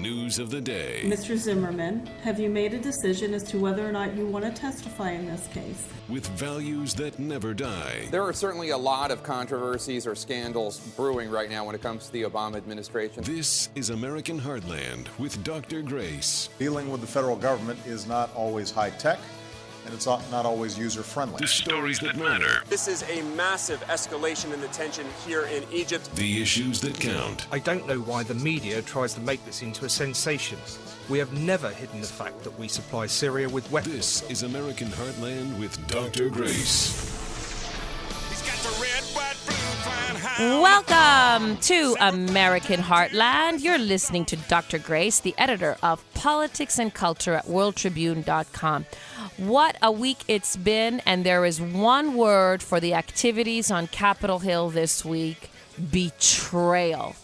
news of the day. Mr. Zimmerman, have you made a decision as to whether or not you want to testify in this case? With values that never die. There are certainly a lot of controversies or scandals brewing right now when it comes to the Obama administration. This is American Heartland with Dr. Grace. Dealing with the federal government is not always high-tech, and it's not always user-friendly. The stories that matter. This is a massive escalation in the tension here in Egypt. The issues that count. I don't know why the media tries to make this into a sensation. We have never hidden the fact that we supply Syria with weapons. This is American Heartland with Dr. Grace. Welcome to American Heartland. You're listening to Dr. Grace, the editor of Politics and Culture at worldtribune.com. What a week it's been, and there is one word for the activities on Capitol Hill this week: betrayal.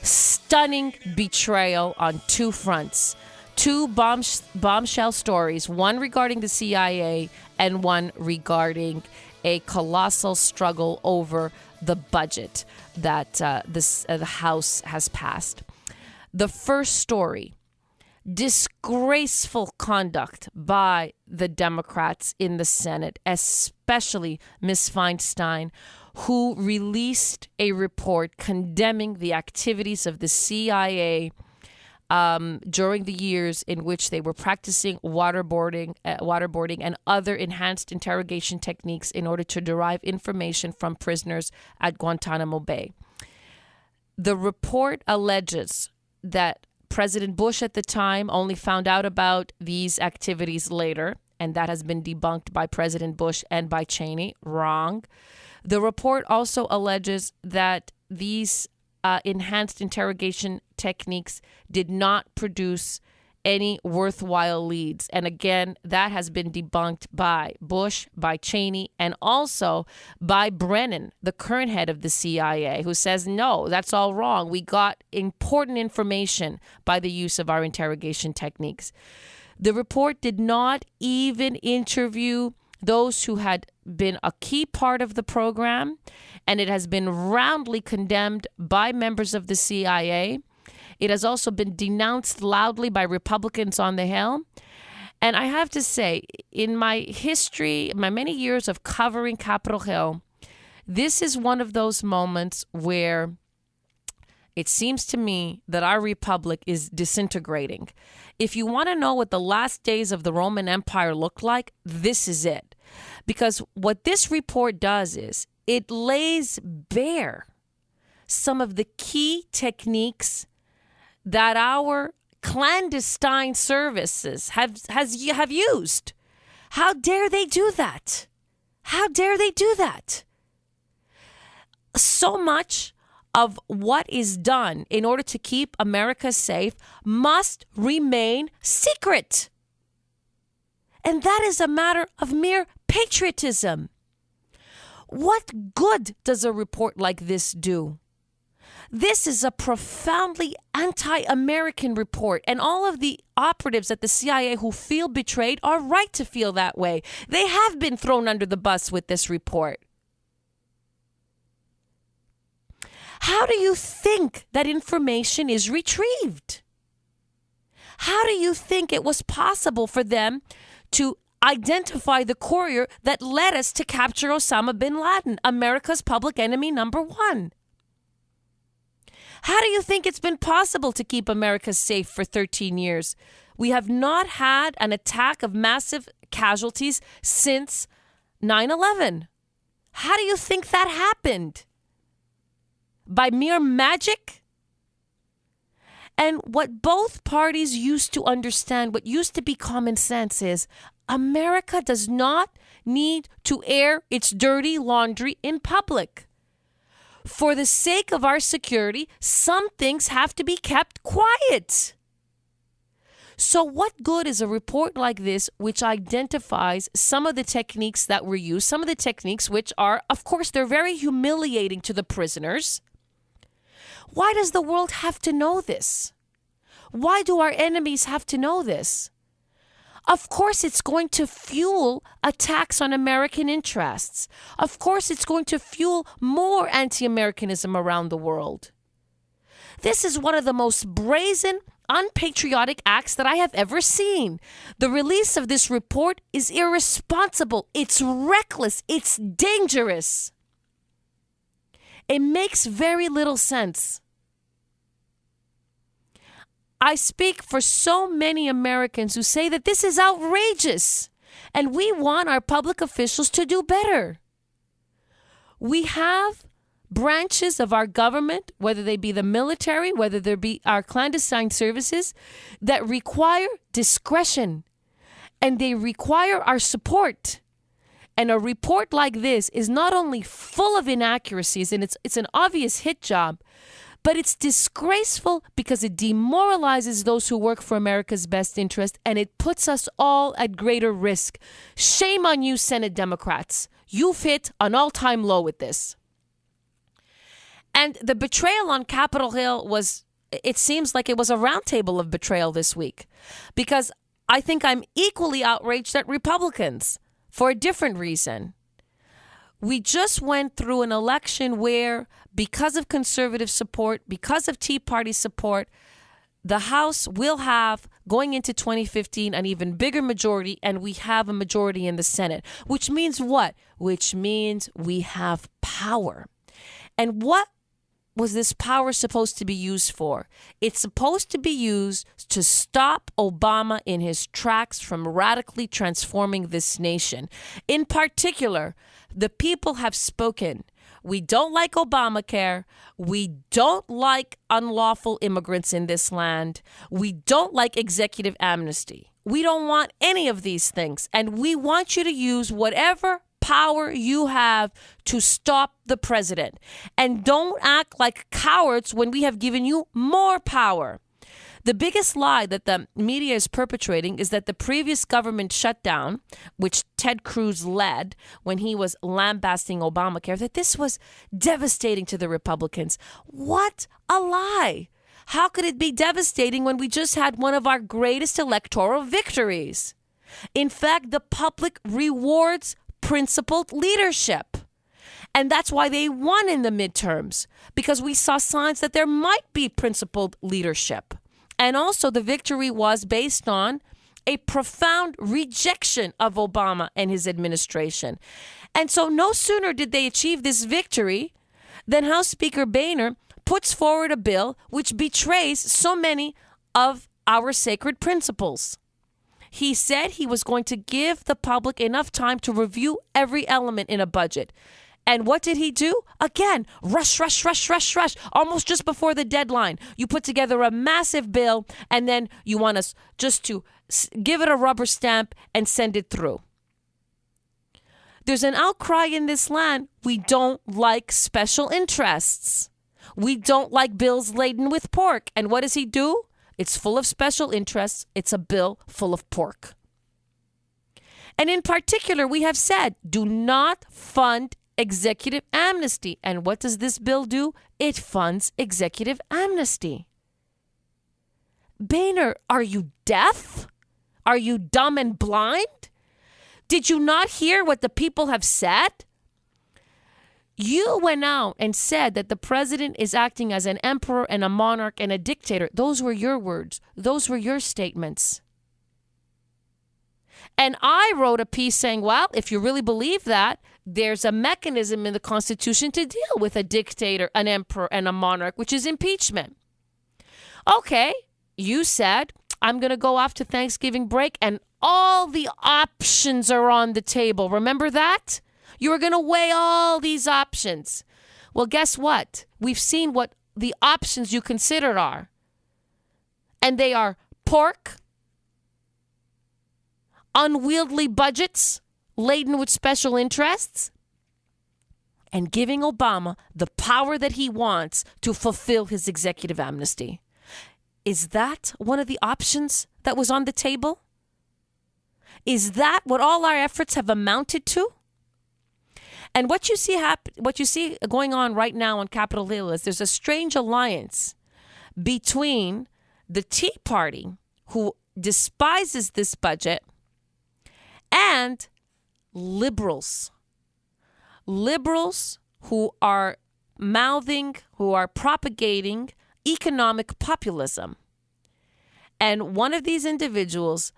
Stunning betrayal on two fronts. Two bombshell stories, one regarding the CIA and one regarding a colossal struggle over the budget that the House has passed. The first story: disgraceful conduct by the Democrats in the Senate, especially Ms. Feinstein, who released a report condemning the activities of the CIA during the years in which they were practicing waterboarding and other enhanced interrogation techniques in order to derive information from prisoners at Guantanamo Bay. The report alleges that President Bush at the time only found out about these activities later, and that has been debunked by President Bush and by Cheney. Wrong. The report also alleges that these enhanced interrogation techniques did not produce any worthwhile leads. And again, that has been debunked by Bush, by Cheney, and also by Brennan, the current head of the CIA, who says, no, that's all wrong. We got important information by the use of our interrogation techniques. The report did not even interview those who had been a key part of the program, and it has been roundly condemned by members of the CIA. It has also been denounced loudly by Republicans on the Hill. And I have to say, in my history, my many years of covering Capitol Hill, this is one of those moments where it seems to me that our republic is disintegrating. If you want to know what the last days of the Roman Empire looked like, this is it. Because what this report does is it lays bare some of the key techniques that our clandestine services have used. How dare they do that? How dare they do that? So much of what is done in order to keep America safe must remain secret. And that is a matter of mere patriotism. What good does a report like this do? This is a profoundly anti-American report, and all of the operatives at the CIA who feel betrayed are right to feel that way. They have been thrown under the bus with this report. How do you think that information is retrieved? How do you think it was possible for them to identify the courier that led us to capture Osama bin Laden, America's public enemy number one? How do you think it's been possible to keep America safe for 13 years? We have not had an attack of massive casualties since 9/11. How do you think that happened? By mere magic? And what both parties used to understand, what used to be common sense, is America does not need to air its dirty laundry in public. For the sake of our security, some things have to be kept quiet. So what good is a report like this, which identifies some of the techniques that were used, some of the techniques which are, of course, they're very humiliating to the prisoners? Why does the world have to know this? Why do our enemies have to know this? Of course, it's going to fuel attacks on American interests. Of course, it's going to fuel more anti-Americanism around the world. This is one of the most brazen unpatriotic acts that I have ever seen. The release of this report is irresponsible. It's reckless. It's dangerous. It makes very little sense. I speak for so many Americans who say that this is outrageous, and we want our public officials to do better. We have branches of our government, whether they be the military, whether they be our clandestine services, that require discretion, and they require our support. And a report like this is not only full of inaccuracies, and it's an obvious hit job, but it's disgraceful because it demoralizes those who work for America's best interest, and it puts us all at greater risk. Shame on you, Senate Democrats. You've hit an all-time low with this. And the betrayal on Capitol Hill it seems like it was a roundtable of betrayal this week, because I think I'm equally outraged at Republicans for a different reason. We just went through an election where, because of conservative support, because of Tea Party support, the House will have, going into 2015, an even bigger majority, and we have a majority in the Senate. Which means what? Which means we have power. And what was this power supposed to be used for? It's supposed to be used to stop Obama in his tracks from radically transforming this nation. In particular, the people have spoken. We don't like Obamacare. We don't like unlawful immigrants in this land. We don't like executive amnesty. We don't want any of these things. And we want you to use whatever power you have to stop the president. And don't act like cowards when we have given you more power. The biggest lie that the media is perpetrating is that the previous government shutdown, which Ted Cruz led when he was lambasting Obamacare, that this was devastating to the Republicans. What a lie. How could it be devastating when we just had one of our greatest electoral victories? In fact, the public rewards principled leadership. And that's why they won in the midterms, because we saw signs that there might be principled leadership. And also the victory was based on a profound rejection of Obama and his administration. And so no sooner did they achieve this victory than House Speaker Boehner puts forward a bill which betrays so many of our sacred principles. He said he was going to give the public enough time to review every element in a budget. And what did he do? Again, rush, almost just before the deadline. You put together a massive bill, and then you want us just to give it a rubber stamp and send it through. There's an outcry in this land. We don't like special interests. We don't like bills laden with pork. And what does he do? It's full of special interests. It's a bill full of pork. And in particular, we have said, do not fund executive amnesty. And what does this bill do? It funds executive amnesty. Boehner, are you deaf? Are you dumb and blind? Did you not hear what the people have said? You went out and said that the president is acting as an emperor and a monarch and a dictator. Those were your words. Those were your statements. And I wrote a piece saying, well, if you really believe that, there's a mechanism in the Constitution to deal with a dictator, an emperor, and a monarch, which is impeachment. Okay, you said, I'm going to go off to Thanksgiving break, and all the options are on the table. Remember that? You were going to weigh all these options. Well, guess what? We've seen what the options you considered are. And they are pork, unwieldy budgets laden with special interests, and giving Obama the power that he wants to fulfill his executive amnesty. Is that one of the options that was on the table? Is that what all our efforts have amounted to? And what you see going on right now on Capitol Hill is there's a strange alliance between the Tea Party, who despises this budget, and liberals. Liberals who are propagating economic populism. And one of these individuals,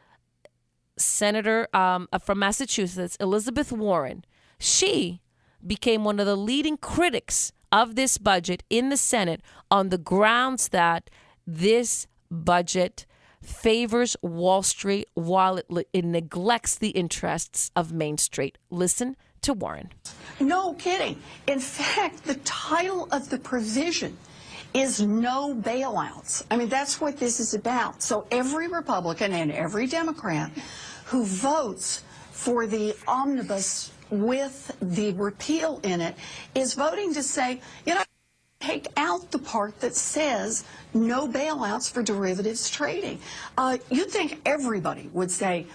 Senator from Massachusetts, Elizabeth Warren, she became one of the leading critics of this budget in the Senate on the grounds that this budget favors Wall Street while it neglects the interests of Main Street. Listen to Warren. No kidding. In fact, the title of the provision is no bailouts. I mean, that's what this is about. So every Republican and every Democrat who votes for the omnibus with the repeal in it is voting to say, you know, take out the part that says no bailouts for derivatives trading. You'd think everybody would say,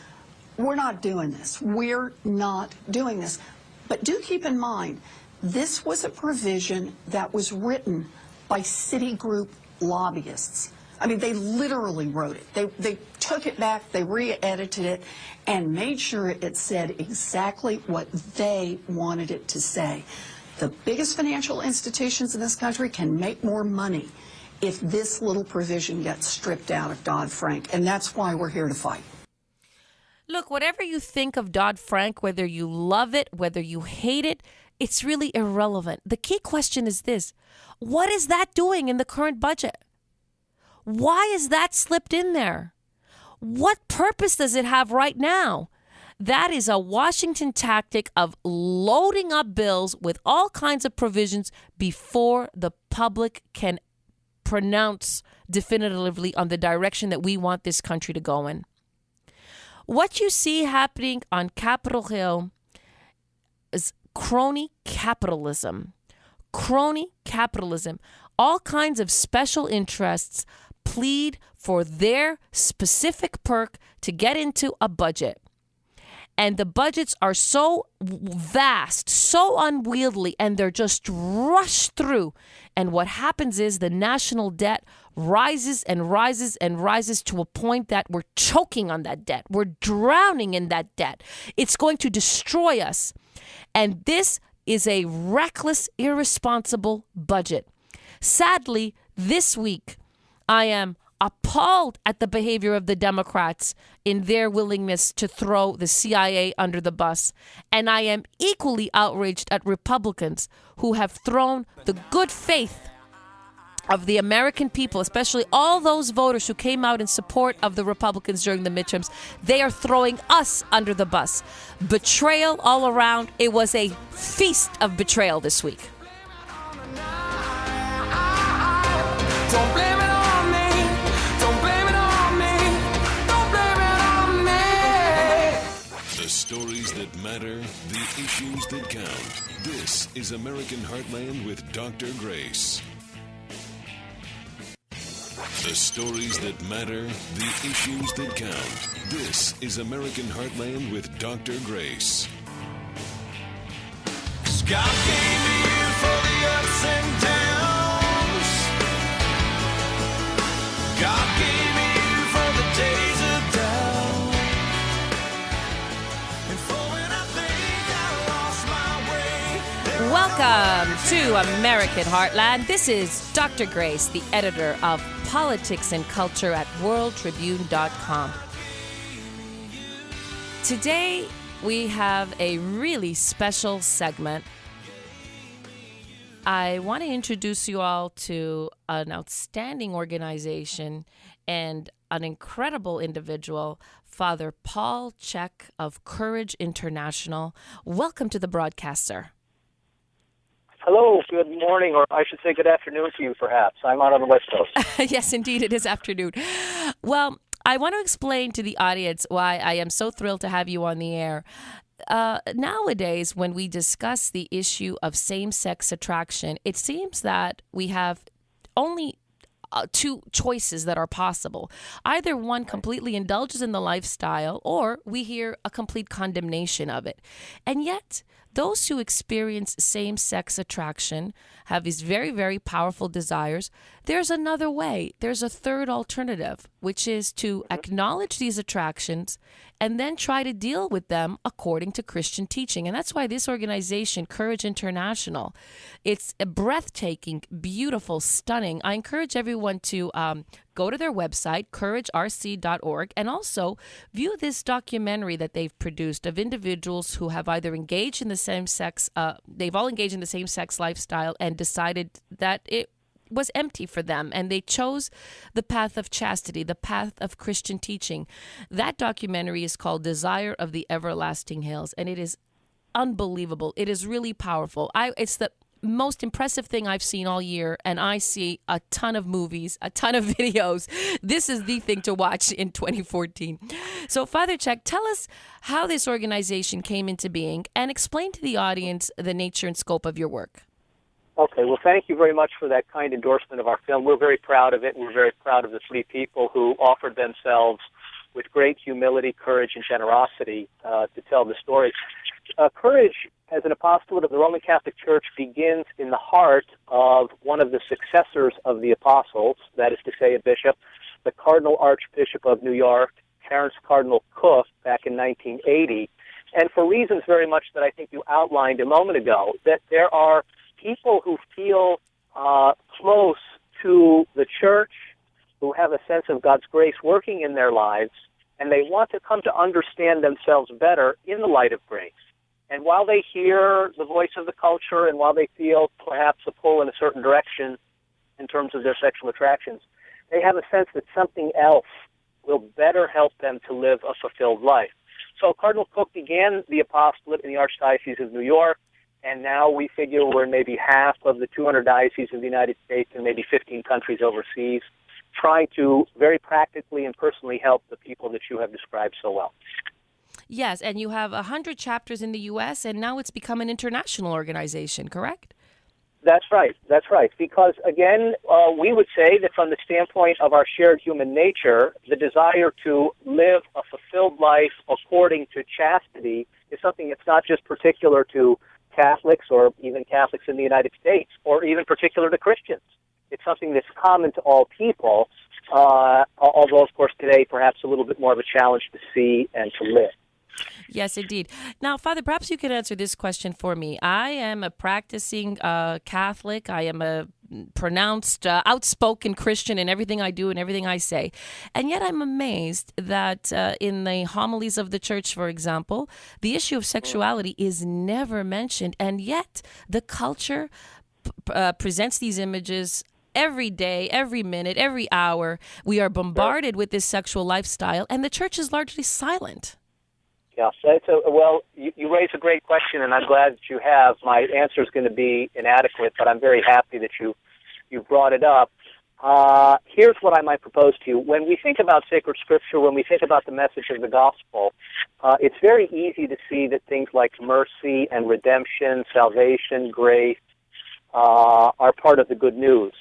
we're not doing this. We're not doing this. But do keep in mind, this was a provision that was written by Citigroup lobbyists. I mean, they literally wrote it. They took it back, they re-edited it, and made sure it said exactly what they wanted it to say. The biggest financial institutions in this country can make more money if this little provision gets stripped out of Dodd-Frank, and that's why we're here to fight. Look, whatever you think of Dodd-Frank, whether you love it, whether you hate it, it's really irrelevant. The key question is this: what is that doing in the current budget? Why is that slipped in there? What purpose does it have right now? That is a Washington tactic of loading up bills with all kinds of provisions before the public can pronounce definitively on the direction that we want this country to go in. What you see happening on Capitol Hill is crony capitalism. Crony capitalism. All kinds of special interests plead for their specific perk to get into a budget. And the budgets are so vast, so unwieldy, and they're just rushed through. And what happens is the national debt rises and rises and rises to a point that we're choking on that debt. We're drowning in that debt. It's going to destroy us. And this is a reckless, irresponsible budget. Sadly, this week, I am appalled at the behavior of the Democrats in their willingness to throw the CIA under the bus. And I am equally outraged at Republicans who have thrown the good faith of the American people, especially all those voters who came out in support of the Republicans during the midterms. They are throwing us under the bus. Betrayal all around. It was a feast of betrayal this week. Don't blame it on me. Don't blame it on me. Don't blame it on me. The stories that matter, the issues that count. This is American Heartland with Dr. Grace. The stories that matter, the issues that count. This is American Heartland with Dr. Grace. God gave me you for the ups and downs. God gave me you for the days of doubt. And for when I think I lost my way. Welcome to American Heartland. This is Dr. Grace, the editor of Politics and Culture at worldtribune.com. Today, we have a really special segment. I want to introduce you all to an outstanding organization and an incredible individual, Father Paul Chek of Courage International. Welcome to the broadcast, sir. Hello, good morning, or I should say good afternoon to you, perhaps. I'm out on the West Coast. Yes, indeed, it is afternoon. Well, I want to explain to the audience why I am so thrilled to have you on the air. Nowadays, when we discuss the issue of same-sex attraction, it seems that we have only two choices that are possible. Either one completely indulges in the lifestyle, or we hear a complete condemnation of it. And yet, those who experience same-sex attraction have these very, very powerful desires. There's another way. There's a third alternative, which is to acknowledge these attractions and then try to deal with them according to Christian teaching. And that's why this organization, Courage International, it's a breathtaking, beautiful, stunning. I encourage everyone to go to their website, couragerc.org, and also view this documentary that they've produced of individuals who have either engaged in the same-sex, they've all engaged in the same-sex lifestyle and decided that it was empty for them, and they chose the path of chastity, the path of Christian teaching. That documentary is called Desire of the Everlasting Hills, and it is unbelievable. It is really powerful. It's the most impressive thing I've seen all year, and I see a ton of movies, a ton of videos. This is the thing to watch in 2014. So, Father Chuck, tell us how this organization came into being and explain to the audience the nature and scope of your work. Okay, well, thank you very much for that kind endorsement of our film. We're very proud of it, and we're very proud of the three people who offered themselves with great humility, courage, and generosity to tell the story. Courage, as an apostolate of the Roman Catholic Church, begins in the heart of one of the successors of the apostles, that is to say, a bishop, the Cardinal Archbishop of New York, Terence Cardinal Cook, back in 1980, and for reasons very much that I think you outlined a moment ago, that there are people who feel close to the church, who have a sense of God's grace working in their lives, and they want to come to understand themselves better in the light of grace. And while they hear the voice of the culture and while they feel perhaps a pull in a certain direction in terms of their sexual attractions, they have a sense that something else will better help them to live a fulfilled life. So Cardinal Cook began the apostolate in the Archdiocese of New York, and now we figure we're in maybe half of the 200 dioceses of the United States and maybe 15 countries overseas, trying to very practically and personally help the people that you have described so well. Yes, and you have 100 chapters in the U.S., and now it's become an international organization, correct? That's right. Because, again, we would say that from the standpoint of our shared human nature, the desire to live a fulfilled life according to chastity is something that's not just particular to Catholics or even Catholics in the United States or even particular to Christians. It's something that's common to all people, although, of course, today perhaps a little bit more of a challenge to see and to live. Yes, indeed. Now, Father, perhaps you could answer this question for me. I am a practicing Catholic. I am a pronounced, outspoken Christian in everything I do and everything I say. And yet I'm amazed that in the homilies of the church, for example, the issue of sexuality is never mentioned. And yet the culture presents these images every day, every minute, every hour. We are bombarded with this sexual lifestyle, and the church is largely silent. Yeah, well, you raise a great question, and I'm glad that you have. My answer is going to be inadequate, but I'm very happy that you brought it up. Here's what I might propose to you. When we think about sacred scripture, when we think about the message of the gospel, it's very easy to see that things like mercy and redemption, salvation, grace, are part of the good news.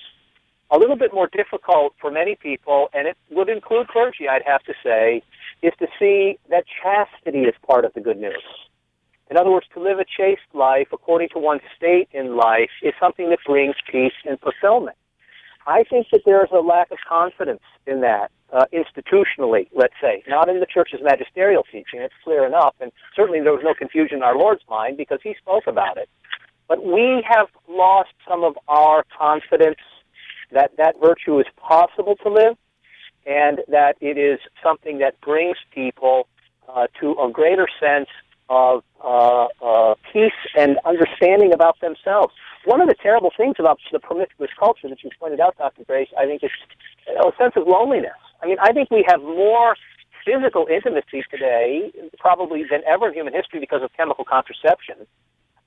A little bit more difficult for many people, and it would include clergy, I'd have to say, is to see that chastity is part of the good news. In other words, to live a chaste life according to one's state in life is something that brings peace and fulfillment. I think that there is a lack of confidence in that, institutionally, let's say, not in the Church's magisterial teaching. It's clear enough, and certainly there was no confusion in our Lord's mind because he spoke about it. But we have lost some of our confidence that virtue is possible to live, and that it is something that brings people to a greater sense of peace and understanding about themselves. One of the terrible things about the promiscuous culture that you pointed out, Dr. Grace, I think is a sense of loneliness. I mean, I think we have more physical intimacy today, probably than ever in human history because of chemical contraception,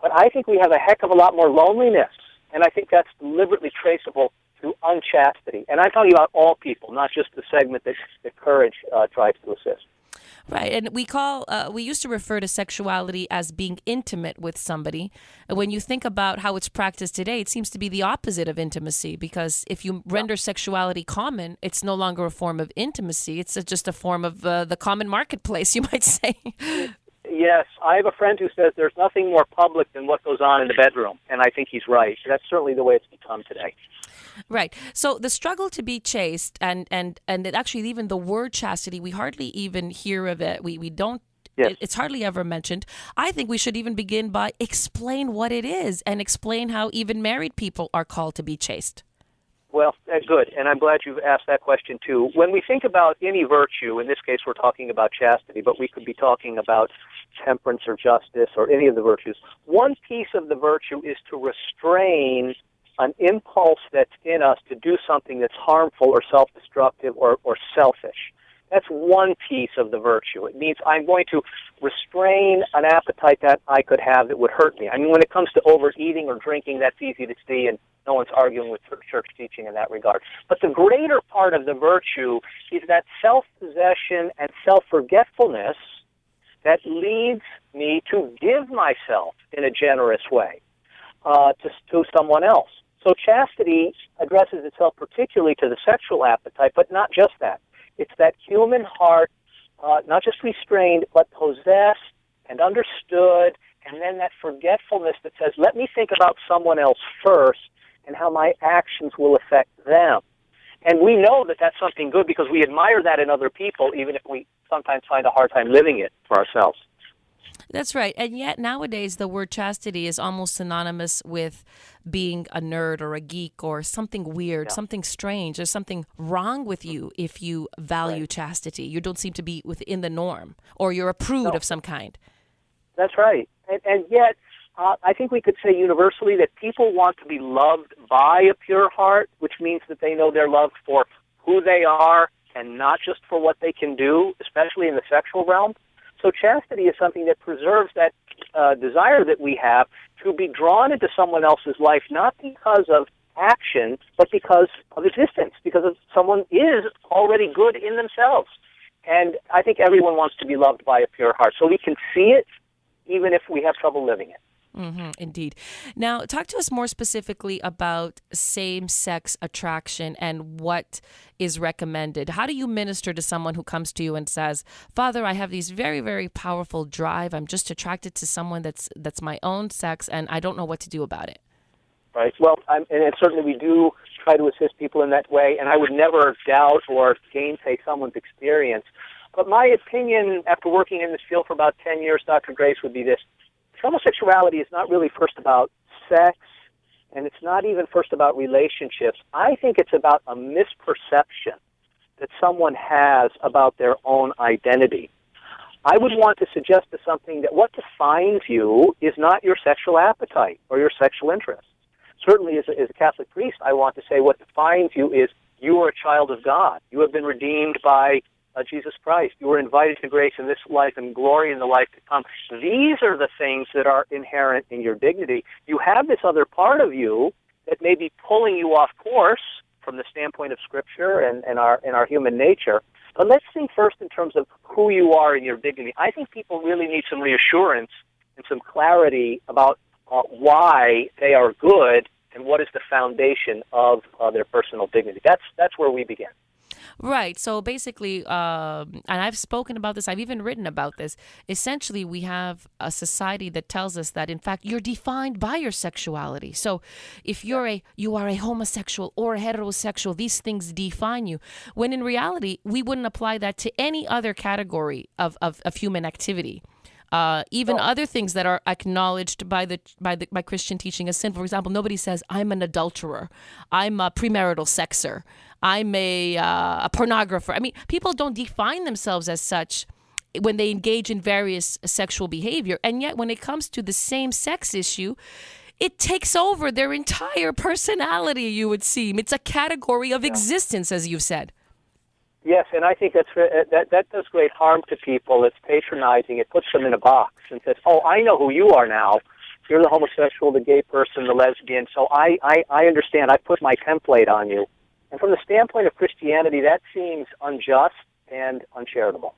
but I think we have a heck of a lot more loneliness, and I think that's deliberately traceable to unchastity. And I'm talking about all people, not just the segment that Courage tries to assist. Right, and we used to refer to sexuality as being intimate with somebody. And when you think about how it's practiced today, it seems to be the opposite of intimacy, because if you render sexuality common, it's no longer a form of intimacy. It's just a form of the common marketplace, you might say. Yes, I have a friend who says there's nothing more public than what goes on in the bedroom, and I think he's right. That's certainly the way it's become today. Right. So the struggle to be chaste, and actually even the word chastity, we hardly even hear of it. We don't. Yes. It's hardly ever mentioned. I think we should even begin by explain what it is and explain how even married people are called to be chaste. Well, good, and I'm glad you've asked that question too. When we think about any virtue, in this case we're talking about chastity, but we could be talking about temperance or justice or any of the virtues, one piece of the virtue is to restrain an impulse that's in us to do something that's harmful or self-destructive or selfish. That's one piece of the virtue. It means I'm going to restrain an appetite that I could have that would hurt me. I mean, when it comes to overeating or drinking, that's easy to see, and no one's arguing with church teaching in that regard. But the greater part of the virtue is that self-possession and self-forgetfulness that leads me to give myself in a generous way to someone else. So chastity addresses itself particularly to the sexual appetite, but not just that. It's that human heart, not just restrained, but possessed and understood, and then that forgetfulness that says, let me think about someone else first and how my actions will affect them. And we know that that's something good because we admire that in other people, even if we sometimes find a hard time living it for ourselves. That's right. And yet nowadays the word chastity is almost synonymous with being a nerd or a geek or something weird, something strange. There's something wrong with you if you value chastity. You don't seem to be within the norm, or you're a prude of some kind. That's right. And yet I think we could say universally that people want to be loved by a pure heart, which means that they know they're loved for who they are and not just for what they can do, especially in the sexual realm. So chastity is something that preserves that desire that we have to be drawn into someone else's life, not because of action, but because of existence, because of someone is already good in themselves. And I think everyone wants to be loved by a pure heart. So we can see it even if we have trouble living it. Mm-hmm, indeed. Now, talk to us more specifically about same-sex attraction and what is recommended. How do you minister to someone who comes to you and says, Father, I have these very, very powerful drive. I'm just attracted to someone that's my own sex, and I don't know what to do about it. Right. Well, and certainly we do try to assist people in that way, and I would never doubt or gainsay someone's experience. But my opinion, after working in this field for about 10 years, Dr. Grace, would be this. Homosexuality is not really first about sex, and it's not even first about relationships. I think it's about a misperception that someone has about their own identity. I would want to suggest to something that what defines you is not your sexual appetite or your sexual interest. Certainly, as a Catholic priest, I want to say what defines you is you are a child of God. You have been redeemed by Jesus Christ. You were invited to grace in this life and glory in the life to come. These are the things that are inherent in your dignity. You have this other part of you that may be pulling you off course from the standpoint of Scripture and our human nature. But let's think first in terms of who you are in your dignity. I think people really need some reassurance and some clarity about why they are good and what is the foundation of their personal dignity. That's where we begin. Right. So basically, and I've spoken about this, I've even written about this, essentially we have a society that tells us that, in fact, you're defined by your sexuality. So if you are a homosexual or a heterosexual, these things define you. When in reality, we wouldn't apply that to any other category of human activity. Even other things that are acknowledged by Christian teaching as sin. For example, nobody says, I'm an adulterer, I'm a premarital sexer, I'm a pornographer. I mean, people don't define themselves as such when they engage in various sexual behavior. And yet when it comes to the same-sex issue, it takes over their entire personality, you would seem. It's a category of existence, as you've said. Yes, and I think that does great harm to people. It's patronizing. It puts them in a box and says, oh, I know who you are now. You're the homosexual, the gay person, the lesbian, so I understand. I put my template on you. And from the standpoint of Christianity, that seems unjust and uncharitable.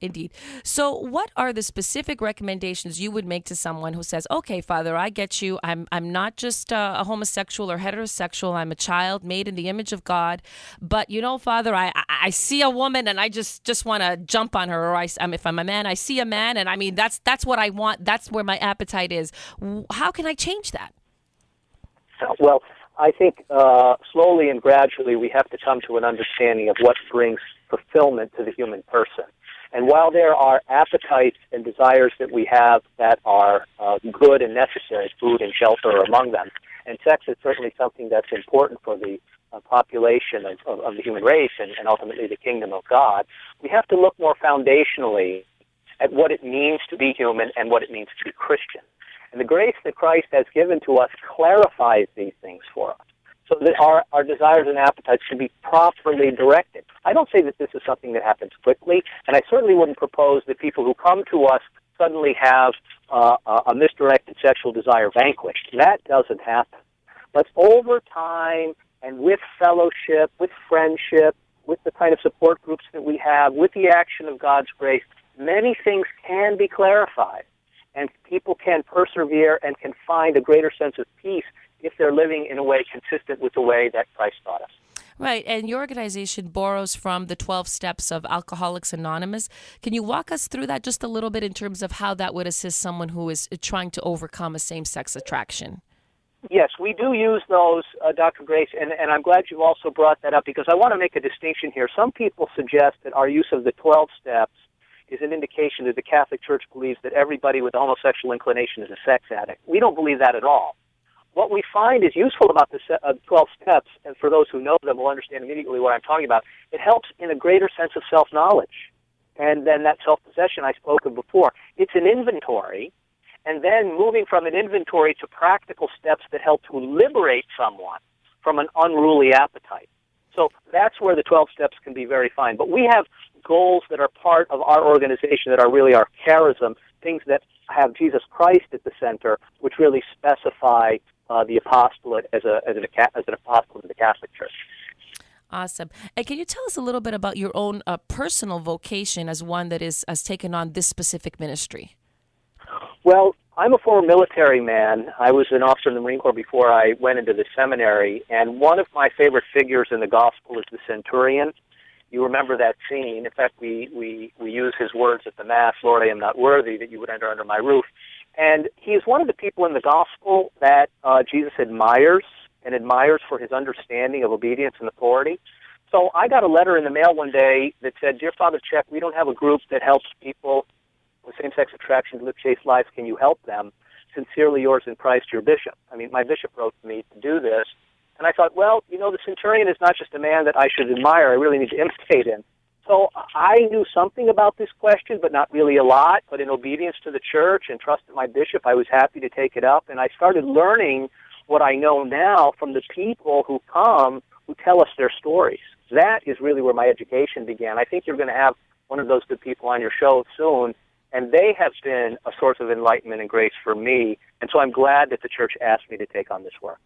Indeed. So what are the specific recommendations you would make to someone who says, okay, Father, I get you. I'm not just a homosexual or heterosexual. I'm a child made in the image of God. But, Father, I see a woman and I just want to jump on her. Or if I'm a man, I see a man. And I mean, that's what I want. That's where my appetite is. How can I change that? Well, I think slowly and gradually we have to come to an understanding of what brings fulfillment to the human person. And while there are appetites and desires that we have that are good and necessary, food and shelter are among them, and sex is certainly something that's important for the population of the human race and ultimately the kingdom of God, we have to look more foundationally at what it means to be human and what it means to be Christian. And the grace that Christ has given to us clarifies these things for us, so that our desires and appetites can be properly directed. I don't say that this is something that happens quickly, and I certainly wouldn't propose that people who come to us suddenly have a misdirected sexual desire vanquished. That doesn't happen. But over time, and with fellowship, with friendship, with the kind of support groups that we have, with the action of God's grace, many things can be clarified, and people can persevere and can find a greater sense of peace if they're living in a way consistent with the way that Christ taught us. Right, and your organization borrows from the 12 steps of Alcoholics Anonymous. Can you walk us through that just a little bit in terms of how that would assist someone who is trying to overcome a same-sex attraction? Yes, we do use those, Dr. Grace, and I'm glad you also brought that up, because I want to make a distinction here. Some people suggest that our use of the 12 steps is an indication that the Catholic Church believes that everybody with a homosexual inclination is a sex addict. We don't believe that at all. What we find is useful about the 12 steps, and for those who know them will understand immediately what I'm talking about, it helps in a greater sense of self-knowledge. And then that self-possession I spoke of before. It's an inventory, and then moving from an inventory to practical steps that help to liberate someone from an unruly appetite. So that's where the 12 steps can be very fine. But we have goals that are part of our organization that are really our charism, things that have Jesus Christ at the center, which really specify the apostolate as an apostolate of the Catholic Church. Awesome. And can you tell us a little bit about your own personal vocation as one that has taken on this specific ministry? Well, I'm a former military man. I was an officer in the Marine Corps before I went into the seminary, and one of my favorite figures in the gospel is the centurion. You remember that scene. In fact, we use his words at the Mass, "Lord, I am not worthy that you would enter under my roof." And he is one of the people in the gospel that Jesus admires, and admires for his understanding of obedience and authority. So I got a letter in the mail one day that said, "Dear Father Check, we don't have a group that helps people with same-sex attraction to live chaste lives. Can you help them? Sincerely yours in Christ, your bishop." I mean, my bishop wrote to me to do this. And I thought, well, the centurion is not just a man that I should admire. I really need to imitate him. So I knew something about this question, but not really a lot. But in obedience to the church and trust in my bishop, I was happy to take it up. And I started learning what I know now from the people who come, who tell us their stories. That is really where my education began. I think you're going to have one of those good people on your show soon, and they have been a source of enlightenment and grace for me. And so I'm glad that the church asked me to take on this work.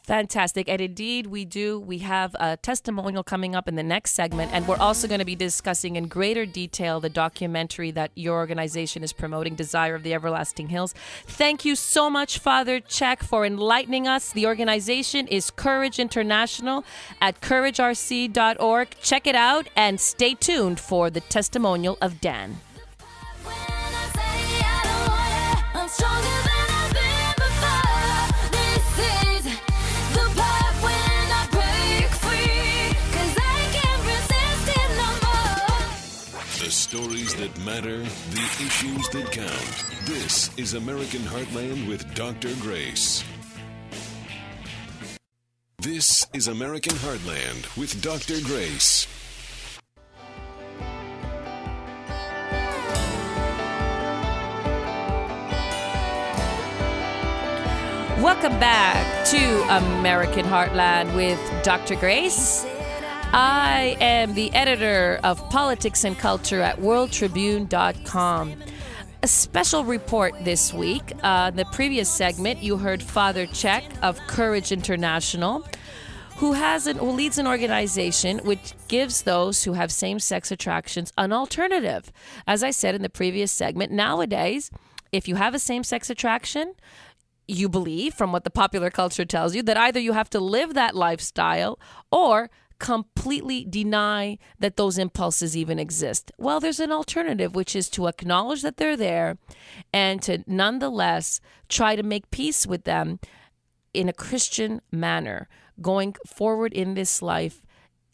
Fantastic. And indeed, we do. We have a testimonial coming up in the next segment, and we're also going to be discussing in greater detail the documentary that your organization is promoting, Desire of the Everlasting Hills. Thank you so much, Father Check, for enlightening us. The organization is Courage International at couragerc.org. Check it out and stay tuned for the testimonial of Dan. The stories that matter, the issues that count. This is American Heartland with Dr. Grace. This is American Heartland with Dr. Grace. Welcome back to American Heartland with Dr. Grace. I am the editor of Politics and Culture at worldtribune.com. A special report this week. The previous segment, you heard Father Check of Courage International, who leads an organization which gives those who have same-sex attractions an alternative. As I said in the previous segment, nowadays, if you have a same-sex attraction, you believe, from what the popular culture tells you, that either you have to live that lifestyle or completely deny that those impulses even exist. Well, there's an alternative, which is to acknowledge that they're there and to nonetheless try to make peace with them in a Christian manner, going forward in this life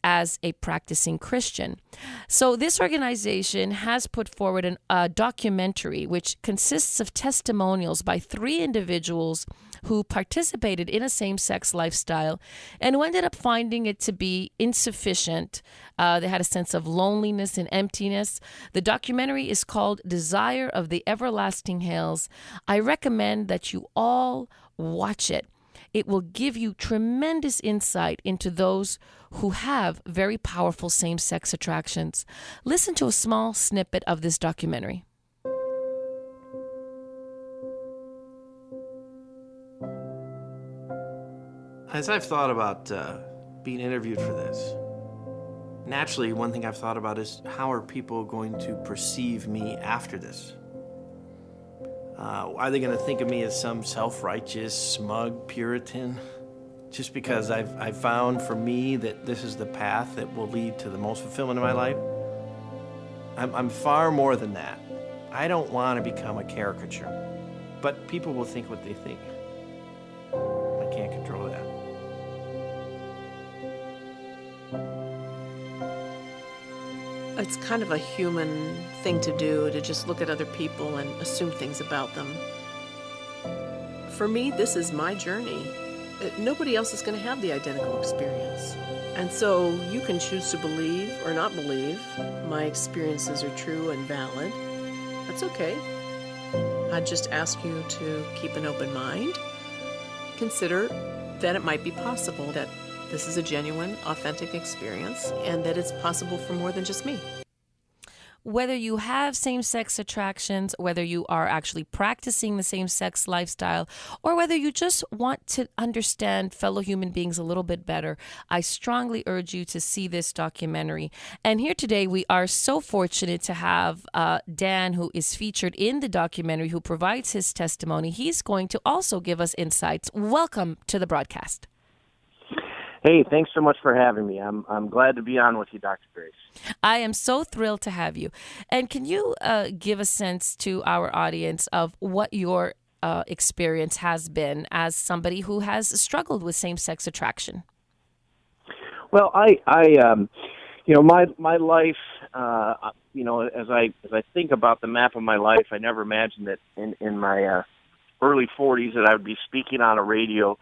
as a practicing Christian. So this organization has put forward a documentary which consists of testimonials by 3 individuals who participated in a same-sex lifestyle and who ended up finding it to be insufficient. They had a sense of loneliness and emptiness. The documentary is called Desire of the Everlasting Hills. I recommend that you all watch it. It will give you tremendous insight into those who have very powerful same-sex attractions. Listen to a small snippet of this documentary. As I've thought about being interviewed for this, naturally one thing I've thought about is how are people going to perceive me after this? Are they going to think of me as some self-righteous, smug Puritan? Just because I've found for me that this is the path that will lead to the most fulfillment in my life? I'm far more than that. I don't want to become a caricature, but people will think what they think. I can't control that. It's kind of a human thing to do, to just look at other people and assume things about them. For me, this is my journey. Nobody else is going to have the identical experience. And so you can choose to believe or not believe my experiences are true and valid. That's okay. I'd just ask you to keep an open mind. Consider that it might be possible that this is a genuine, authentic experience and that it's possible for more than just me. Whether you have same-sex attractions, whether you are actually practicing the same-sex lifestyle, or whether you just want to understand fellow human beings a little bit better, I strongly urge you to see this documentary. And here today, we are so fortunate to have Dan, who is featured in the documentary, who provides his testimony. He's going to also give us insights. Welcome to the broadcast. Hey, thanks so much for having me. I'm glad to be on with you, Dr. Grace. I am so thrilled to have you. And can you give a sense to our audience of what your experience has been as somebody who has struggled with same-sex attraction? Well, my life, as I think about the map of my life, I never imagined that in my early 40s that I would be speaking on a radio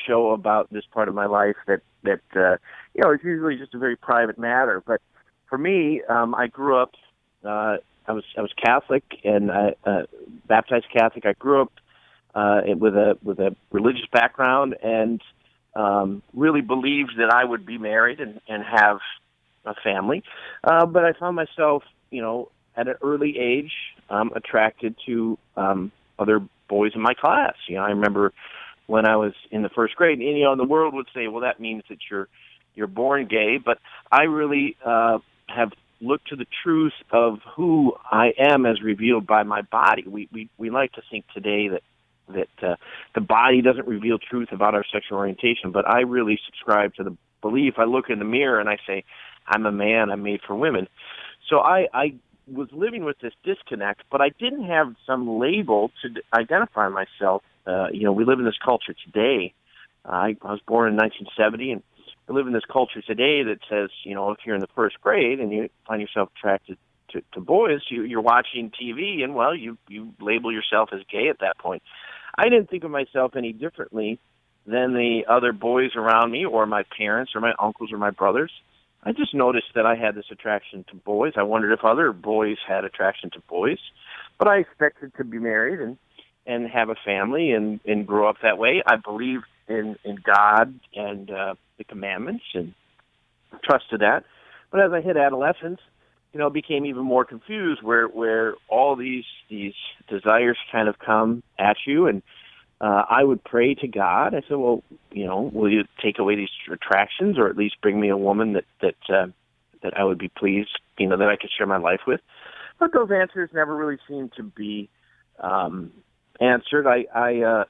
show about this part of my life that it's usually just a very private matter. But for me, I grew up, I was Catholic and baptized Catholic. I grew up with a religious background and really believed that I would be married and have a family. But I found myself, at an early age, attracted to other boys in my class. I remember when I was in the first grade, and the world would say, well, that means that you're born gay, but I really have looked to the truth of who I am as revealed by my body. We like to think today that the body doesn't reveal truth about our sexual orientation, but I really subscribe to the belief. I look in the mirror and I say, I'm a man, I'm made for women. So I was living with this disconnect, but I didn't have some label to identify myself. We live in this culture today. I was born in 1970, and we live in this culture today that says, if you're in the first grade and you find yourself attracted to boys, you're watching TV, and, well, you label yourself as gay at that point. I didn't think of myself any differently than the other boys around me or my parents or my uncles or my brothers. I just noticed that I had this attraction to boys. I wondered if other boys had attraction to boys, but I expected to be married and have a family and grow up that way. I believed in God and the commandments and trusted that. But as I hit adolescence, became even more confused where all these desires kind of come at you. And I would pray to God. I said, well, will you take away these attractions or at least bring me a woman that I would be pleased, that I could share my life with? But those answers never really seemed to be answered. I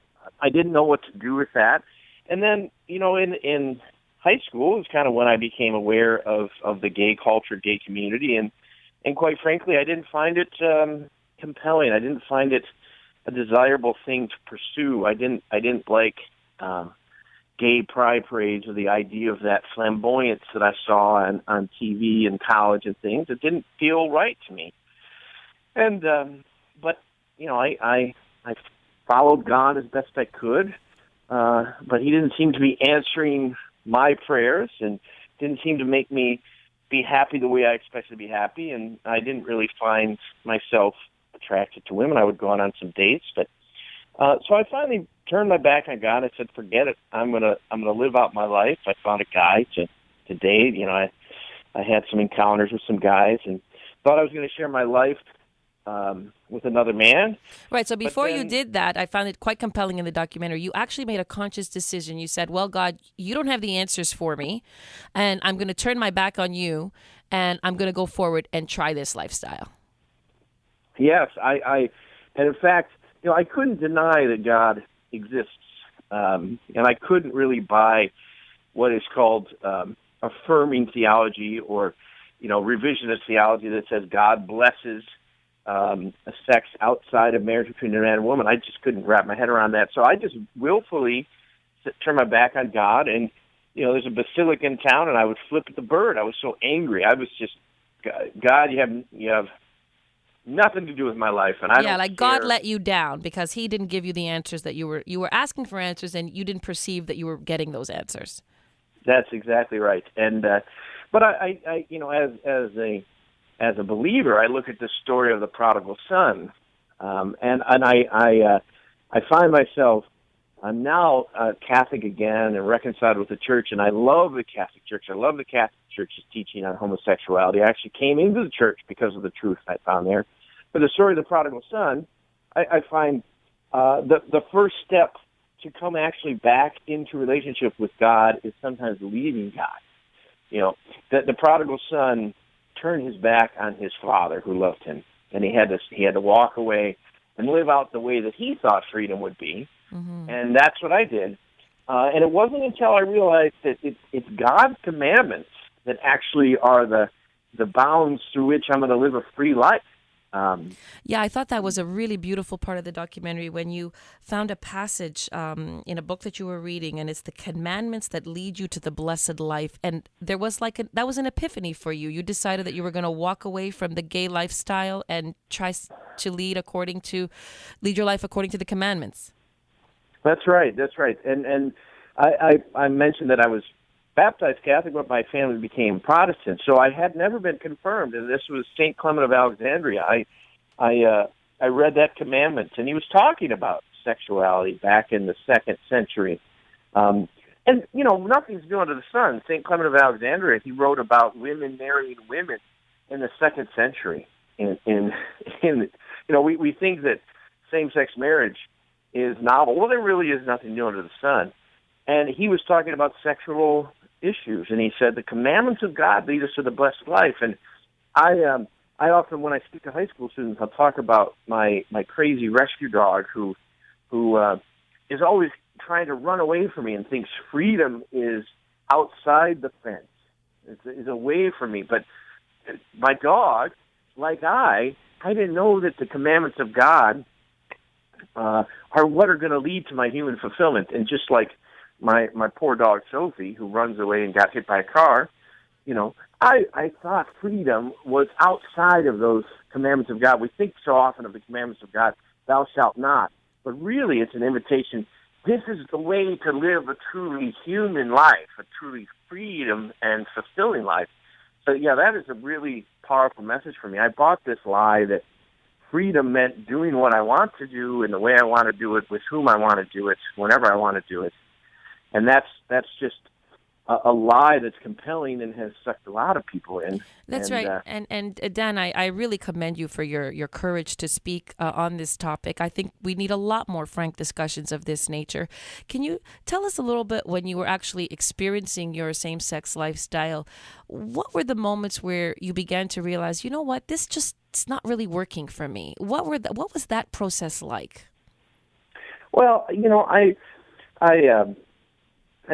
didn't know what to do with that. And then, in high school is kind of when I became aware of the gay culture, gay community, and quite frankly, I didn't find it compelling. I didn't find it a desirable thing to pursue. I didn't like gay pride parades or the idea of that flamboyance that I saw on TV and college and things. It didn't feel right to me. And but I followed God as best I could. but he didn't seem to be answering my prayers and didn't seem to make me be happy the way I expected to be happy, and I didn't really find myself attracted to women. I would go on some dates, but so I finally turned my back on God. I said, "Forget it. I'm gonna live out my life." I found a guy to date. You know, I had some encounters with some guys and thought I was going to share my life with another man. Right. So before you did that, I found it quite compelling in the documentary. You actually made a conscious decision. You said, well, God, you don't have the answers for me, and I'm going to turn my back on you, and I'm going to go forward and try this lifestyle. Yes. And in fact, you know, I couldn't deny that God exists, and I couldn't really buy what is called affirming theology or, you know, revisionist theology that says God blesses a sex outside of marriage between a man and a woman. I just couldn't wrap my head around that. So I just willfully turned my back on God. And, you know, there's a basilica in town, and I would flip at the bird. I was so angry. I was just, God, you have nothing to do with my life, and I don't like care. God let you down because He didn't give you the answers that you were asking for answers, and you didn't perceive that you were getting those answers. That's exactly right. And but I you know, as a believer, I look at the story of the prodigal son, and I find myself, I'm now Catholic again and reconciled with the Church, and I love the Catholic Church. I love the Catholic Church's teaching on homosexuality. I actually came into the Church because of the truth I found there. But the story of the prodigal son, I find the first step to come actually back into relationship with God is sometimes leaving God. You know, the prodigal son turned his back on his father who loved him, and he had to walk away and live out the way that he thought freedom would be. Mm-hmm. And that's what I did. And it wasn't until I realized that it's God's commandments that actually are the bounds through which I'm going to live a free life. I thought that was a really beautiful part of the documentary when you found a passage in a book that you were reading, and it's the commandments that lead you to the blessed life. And there was that was an epiphany for you. You decided that you were going to walk away from the gay lifestyle and try to lead your life according to the commandments. That's right. And I mentioned that I was baptized Catholic, but my family became Protestant. So I had never been confirmed, and this was St. Clement of Alexandria. I read that commandment, and he was talking about sexuality back in the 2nd century. And, you know, nothing's new under the sun. St. Clement of Alexandria, he wrote about women marrying women in the 2nd century. In you know, we think that same-sex marriage is novel. Well, there really is nothing new under the sun. And he was talking about sexual issues, and he said the commandments of God lead us to the blessed life. And I often, when I speak to high school students, I'll talk about my crazy rescue dog who is always trying to run away from me and thinks freedom is outside the fence, is away from me. But my dog, like I didn't know that the commandments of God are what are going to lead to my human fulfillment. And just like my poor dog Sophie, who runs away and got hit by a car, you know, I thought freedom was outside of those commandments of God. We think so often of the commandments of God, thou shalt not, but really it's an invitation. This is the way to live a truly human life, a truly freedom and fulfilling life. So yeah, that is a really powerful message for me. I bought this lie that freedom meant doing what I want to do in the way I want to do it, with whom I want to do it, whenever I want to do it. And that's just a lie that's compelling and has sucked a lot of people in. That's right. And Dan, I really commend you for your courage to speak on this topic. I think we need a lot more frank discussions of this nature. Can you tell us a little bit, when you were actually experiencing your same-sex lifestyle, what were the moments where you began to realize, you know what, it's not really working for me? What was that process like? Well, you know, I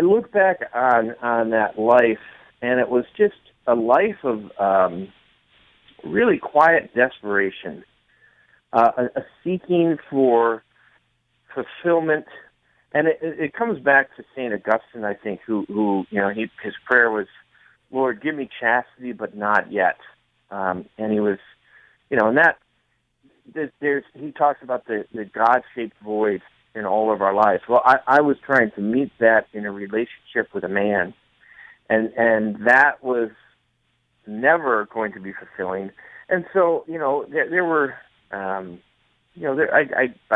look back on that life, and it was just a life of really quiet desperation, a seeking for fulfillment. And it comes back to St. Augustine, I think, who you know, his prayer was, Lord, give me chastity, but not yet. And he was, you know, and that he talks about the God-shaped void in all of our lives. Well, I was trying to meet that in a relationship with a man, and that was never going to be fulfilling. And so, there were, I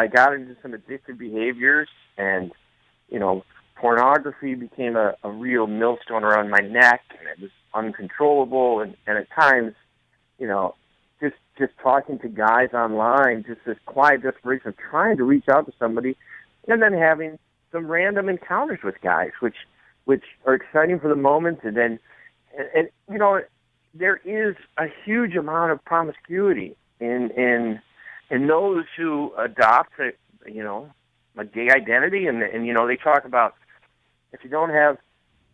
got into some addictive behaviors, and, pornography became a real millstone around my neck, and it was uncontrollable, and at times, just talking to guys online, just this quiet desperation of trying to reach out to somebody, and then having some random encounters with guys, which are exciting for the moment, and then, there is a huge amount of promiscuity in those who adopt a gay identity, and they talk about, if you don't have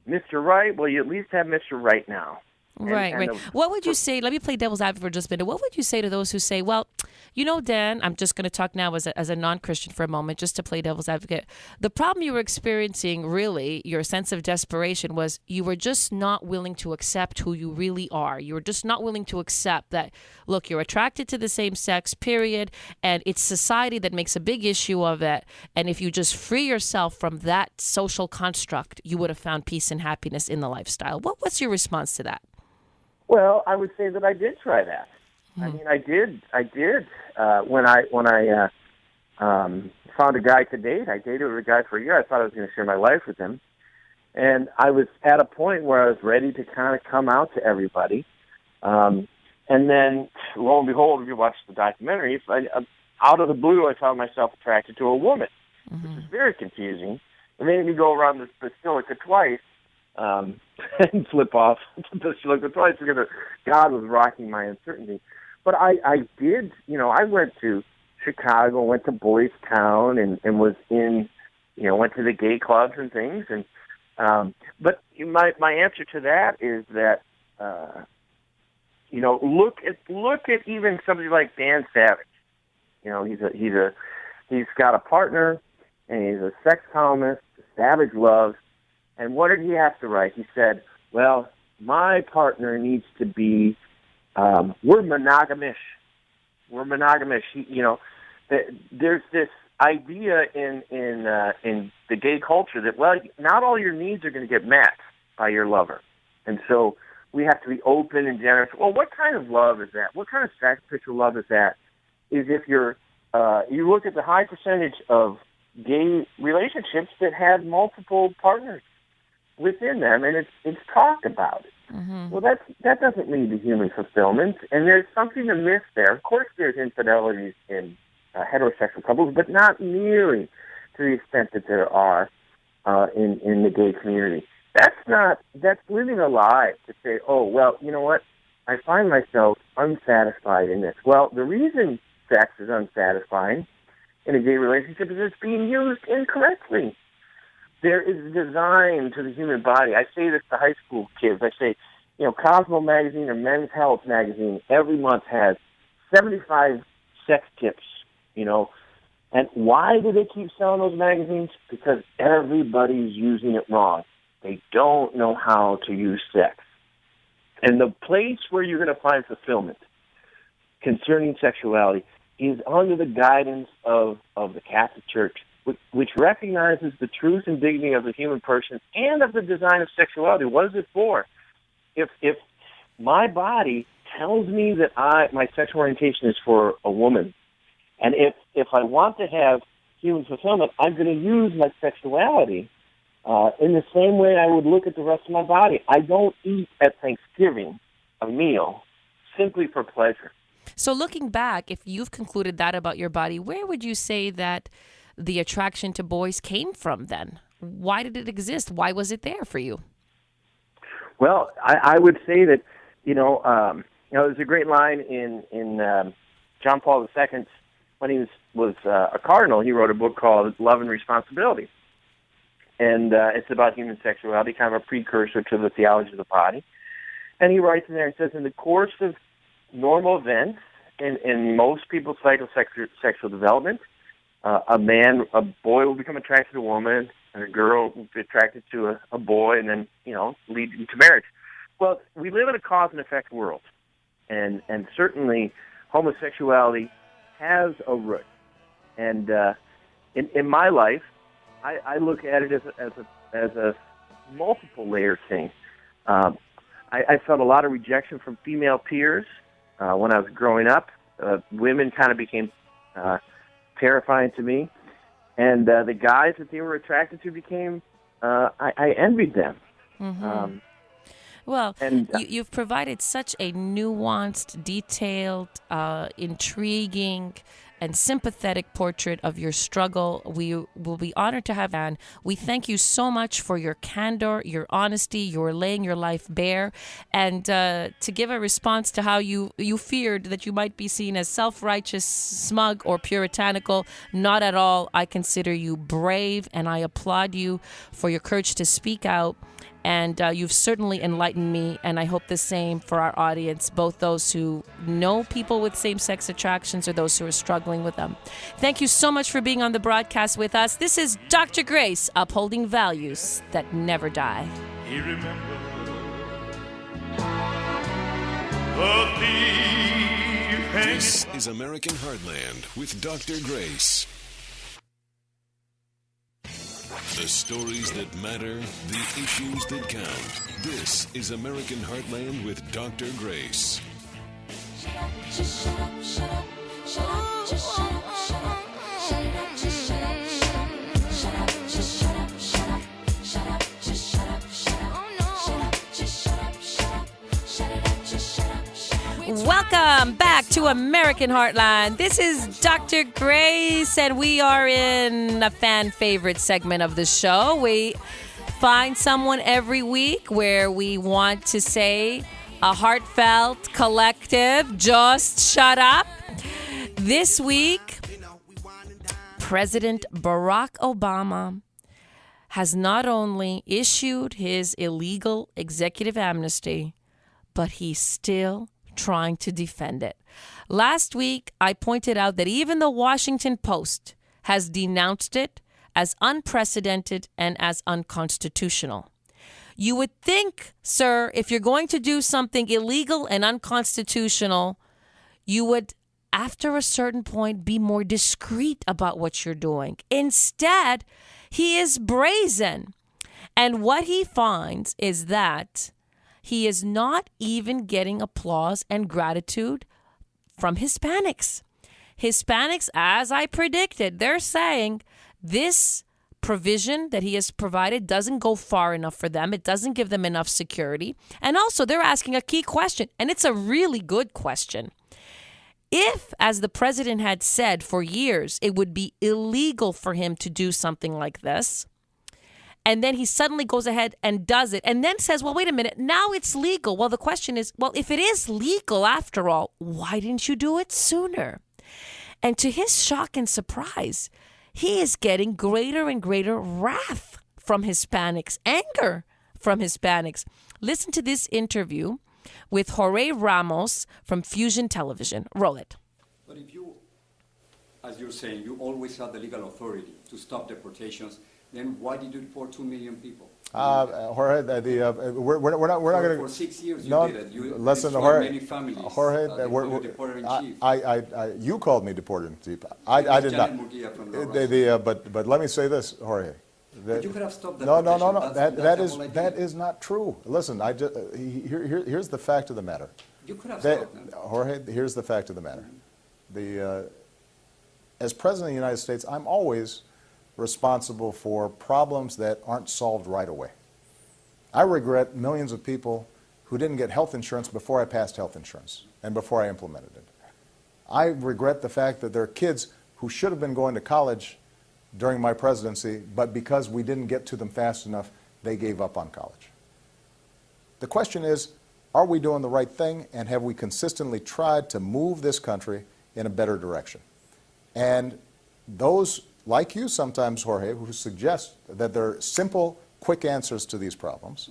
Mr. Right, well, you at least have Mr. Right now. Right. What would you say, let me play devil's advocate for just a minute. What would you say to those who say, well, Dan, I'm just going to talk now as a non-Christian for a moment, just to play devil's advocate. The problem you were experiencing, really, your sense of desperation, was you were just not willing to accept who you really are. You were just not willing to accept that, look, you're attracted to the same sex, period, and it's society that makes a big issue of it. And if you just free yourself from that social construct, you would have found peace and happiness in the lifestyle. What's your response to that? Well, I would say that I did try that. I mean, I did. When I found a guy to date, I dated a guy for a year. I thought I was going to share my life with him, and I was at a point where I was ready to kind of come out to everybody. And then, lo and behold, if you watch the documentary, out of the blue, I found myself attracted to a woman, which was very confusing. It made me go around the basilica twice. And slip off the basilica twice because God was rocking my uncertainty. But I did, I went to Chicago, went to Boys Town, and was in, went to the gay clubs and things. And but my answer to that is that, look at even somebody like Dan Savage. He's got a partner, and he's a sex columnist, Savage Love. And what did he have to write? He said, well, my partner needs to be, we're monogamish. We're monogamish. There's this idea in the gay culture that, well, not all your needs are going to get met by your lover. And so we have to be open and generous. Well, what kind of love is that? What kind of sacrificial love is that? Is if you look at the high percentage of gay relationships that have multiple partners within them, and it's talked about. Well, that doesn't lead to human fulfillment, and there's something amiss there. Of course, there's infidelities in heterosexual couples, but not nearly to the extent that there are in the gay community. That's living a lie to say, oh, well, you know what? I find myself unsatisfied in this. Well, the reason sex is unsatisfying in a gay relationship is it's being used incorrectly. There is a design to the human body. I say this to high school kids. I say, Cosmo magazine or Men's Health magazine every month has 75 sex tips, And why do they keep selling those magazines? Because everybody's using it wrong. They don't know how to use sex. And the place where you're going to find fulfillment concerning sexuality is under the guidance of the Catholic Church, which recognizes the truth and dignity of the human person and of the design of sexuality. What is it for? If my body tells me that my sexual orientation is for a woman, and if I want to have human fulfillment, I'm going to use my sexuality in the same way I would look at the rest of my body. I don't eat at Thanksgiving a meal simply for pleasure. So looking back, if you've concluded that about your body, where would you say that the attraction to boys came from then? Why did it exist? Why was it there for you? Well, I would say that, there's a great line in John Paul II, when he was a cardinal, he wrote a book called Love and Responsibility. And it's about human sexuality, kind of a precursor to the theology of the body. And he writes in there and says, in the course of normal events, in most people's psychosexual development, a boy will become attracted to a woman, and a girl will be attracted to a boy, and then, lead into marriage. Well, we live in a cause and effect world, and certainly homosexuality has a root. And in my life, I look at it as a multiple layered thing. I felt a lot of rejection from female peers when I was growing up. Women kind of became terrifying to me, and the guys that they were attracted to became I envied them. Mm-hmm. Well, you've provided such a nuanced, detailed, intriguing, and sympathetic portrait of your struggle. We will be honored to have Anne. We thank you so much for your candor, your honesty, your laying your life bare, and to give a response to how you feared that you might be seen as self-righteous, smug, or puritanical. Not at all. I consider you brave, and I applaud you for your courage to speak out. And you've certainly enlightened me, and I hope the same for our audience, both those who know people with same-sex attractions or those who are struggling with them. Thank you so much for being on the broadcast with us. This is Dr. Grace, upholding values that never die. He remembered the thief. This is American Heartland with Dr. Grace. The stories that matter, the issues that count. This is American Heartland with Dr. Grace. Shut up, just shut up, shut up, shut up, just shut up, shut up, shut it up, just shut up, shut up, shut up, just shut up, shut up, shut up, just shut up, shut up, shut up, just shut up, shut up, shut it up, just shut up, shut up. Welcome back to American Heartland. This is Dr. Grace, and we are in a fan favorite segment of the show. We find someone every week where we want to say a heartfelt, collective, just shut up. This week, President Barack Obama has not only issued his illegal executive amnesty, but he's still trying to defend it. Last week, I pointed out that even the Washington Post has denounced it as unprecedented and as unconstitutional. You would think, sir, if you're going to do something illegal and unconstitutional, you would, after a certain point, be more discreet about what you're doing. Instead, he is brazen. And what he finds is that he is not even getting applause and gratitude from Hispanics. Hispanics, as I predicted, they're saying this provision that he has provided doesn't go far enough for them. It doesn't give them enough security. And also, they're asking a key question, and it's a really good question. If, as the president had said for years, it would be illegal for him to do something like this, and then he suddenly goes ahead and does it and then says, well, wait a minute, now it's legal. Well, the question is, well, if it is legal after all, why didn't you do it sooner? And to his shock and surprise, he is getting greater and greater wrath from Hispanics, anger from Hispanics. Listen to this interview with Jorge Ramos from Fusion Television. Roll it. But if you, as you're saying, you always had the legal authority to stop deportations, then why did you deport 2 million people? Jorge, we're not going to. For 6 years you no, did it. You listen, destroyed Jorge. many families. Jorge, deported in chief. you called me deported in chief. I did not. But let me say this, Jorge. But you could have stopped that. No. That is not true. Listen, here's the fact of the matter. You could have stopped them. Jorge, here's the fact of the matter. As President of the United States, I'm always responsible for problems that aren't solved right away. I regret millions of people who didn't get health insurance before I passed health insurance and before I implemented it. I regret the fact that there are kids who should have been going to college during my presidency, but because we didn't get to them fast enough, they gave up on college. The question is, are we doing the right thing, and have we consistently tried to move this country in a better direction? And those like you sometimes, Jorge, who suggest that there are simple, quick answers to these problems.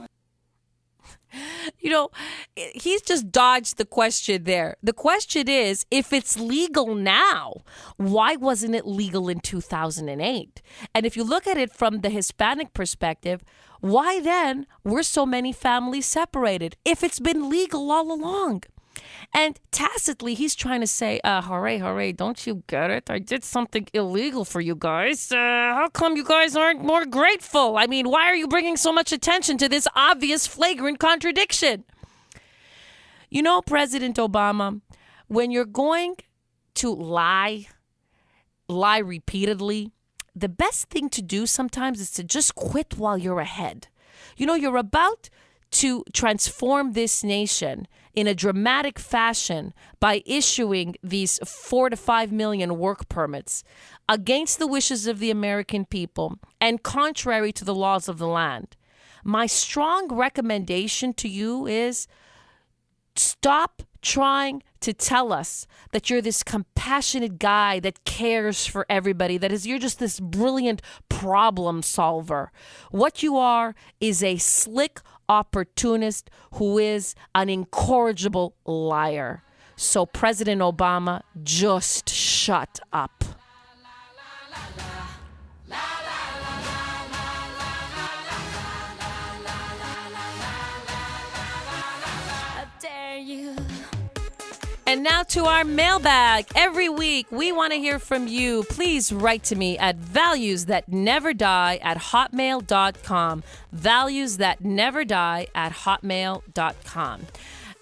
You know, he's just dodged the question there. The question is, if it's legal now, why wasn't it legal in 2008? And if you look at it from the Hispanic perspective, why then were so many families separated if it's been legal all along? And tacitly, he's trying to say, hooray, hooray, don't you get it? I did something illegal for you guys. How come you guys aren't more grateful? I mean, why are you bringing so much attention to this obvious, flagrant contradiction? You know, President Obama, when you're going to lie repeatedly, the best thing to do sometimes is to just quit while you're ahead. You know, you're about to transform this nation in a dramatic fashion by issuing these 4 to 5 million work permits against the wishes of the American people and contrary to the laws of the land. My strong recommendation to you is stop trying to tell us that you're this compassionate guy that cares for everybody, you're just this brilliant problem solver. What you are is a slick opportunist who is an incorrigible liar. So President Obama, just shut up. And now to our mailbag. Every week, we want to hear from you. Please write to me at valuesthatneverdie@hotmail.com. Valuesthatneverdie@hotmail.com.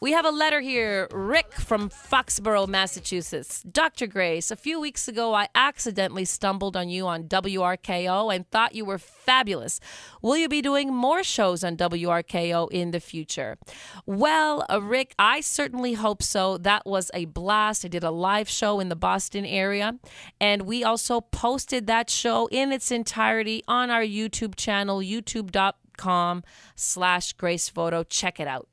We have a letter here. Rick from Foxborough, Massachusetts. Dr. Grace, a few weeks ago, I accidentally stumbled on you on WRKO and thought you were fabulous. Will you be doing more shows on WRKO in the future? Well, Rick, I certainly hope so. That was a blast. I did a live show in the Boston area, and we also posted that show in its entirety on our YouTube channel, youtube.com/Grace Vuoto. Check it out.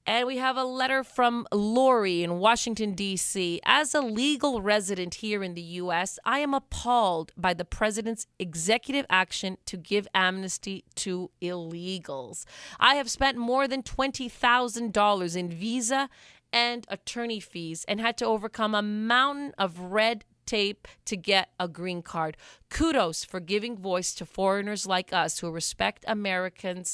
And we have a letter from Lori in Washington, D.C. As a legal resident here in the U.S., I am appalled by the president's executive action to give amnesty to illegals. I have spent more than $20,000 in visa and attorney fees and had to overcome a mountain of red tape to get a green card. Kudos for giving voice to foreigners like us who respect American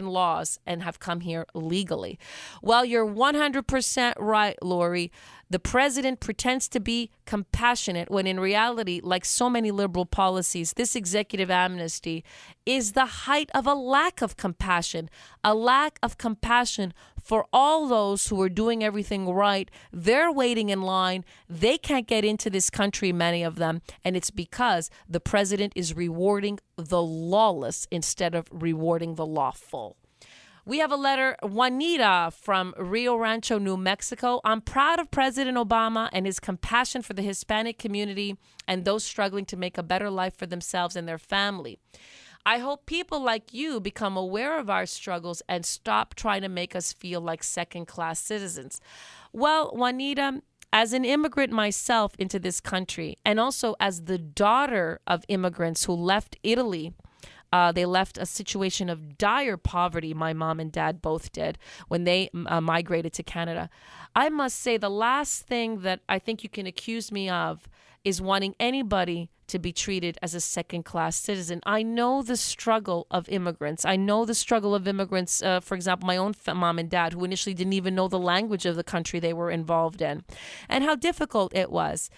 laws and have come here legally. Well, you're 100% right, Lori. The president pretends to be compassionate when in reality, like so many liberal policies, this executive amnesty is the height of a lack of compassion for all those who are doing everything right. They're waiting in line. They can't get into this country, many of them, and it's because the president is rewarding the lawless instead of rewarding the lawful. We have a letter, Juanita from Rio Rancho, New Mexico. I'm proud of President Obama and his compassion for the Hispanic community and those struggling to make a better life for themselves and their family. I hope people like you become aware of our struggles and stop trying to make us feel like second-class citizens. Well, Juanita, as an immigrant myself into this country, and also as the daughter of immigrants who left Italy, they left a situation of dire poverty, my mom and dad both did, when they migrated to Canada. I must say the last thing that I think you can accuse me of is wanting anybody to be treated as a second-class citizen. I know the struggle of immigrants. For example, my own mom and dad, who initially didn't even know the language of the country they were involved in, and how difficult it was.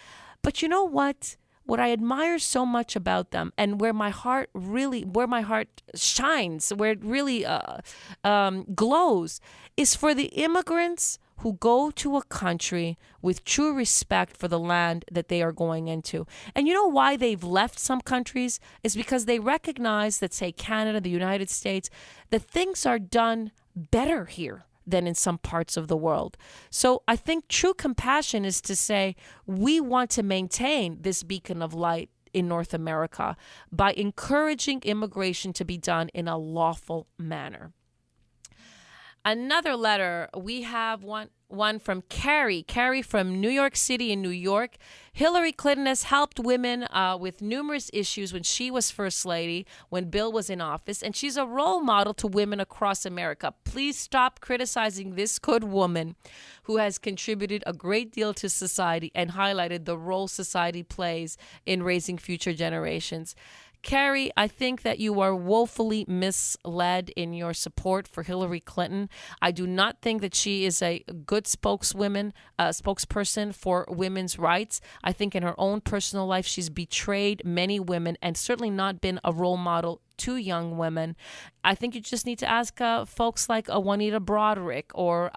But you know what? What I admire so much about them, and where my heart shines, where it really glows, is for the immigrants who go to a country with true respect for the land that they are going into. And you know why they've left some countries? Is because they recognize that, say, Canada, the United States, that things are done better here than in some parts of the world. So I think true compassion is to say we want to maintain this beacon of light in North America by encouraging immigration to be done in a lawful manner. Another letter, we have one from Carrie from New York City in New York. Hillary Clinton has helped women with numerous issues when she was First Lady, when Bill was in office, and she's a role model to women across America. Please stop criticizing this good woman who has contributed a great deal to society and highlighted the role society plays in raising future generations. Carrie, I think that you are woefully misled in your support for Hillary Clinton. I do not think that she is a good spokesperson for women's rights. I think in her own personal life, she's betrayed many women and certainly not been a role model to young women. I think you just need to ask folks like Juanita Broderick or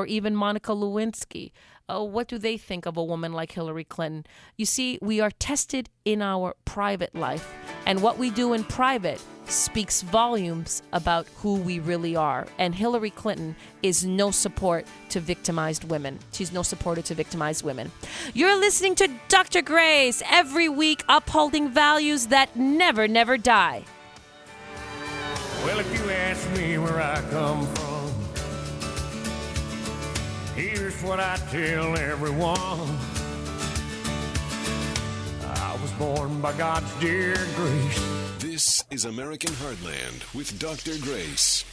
even Monica Lewinsky. What do they think of a woman like Hillary Clinton? You see, we are tested in our private life, and what we do in private speaks volumes about who we really are. And Hillary Clinton is no support to victimized women. She's no supporter to victimized women. You're listening to Dr. Grace every week, upholding values that never, never die. Well, if you ask me where I come from, here's what I tell everyone. I was born by God's dear grace. This is American Heartland with Dr. Grace.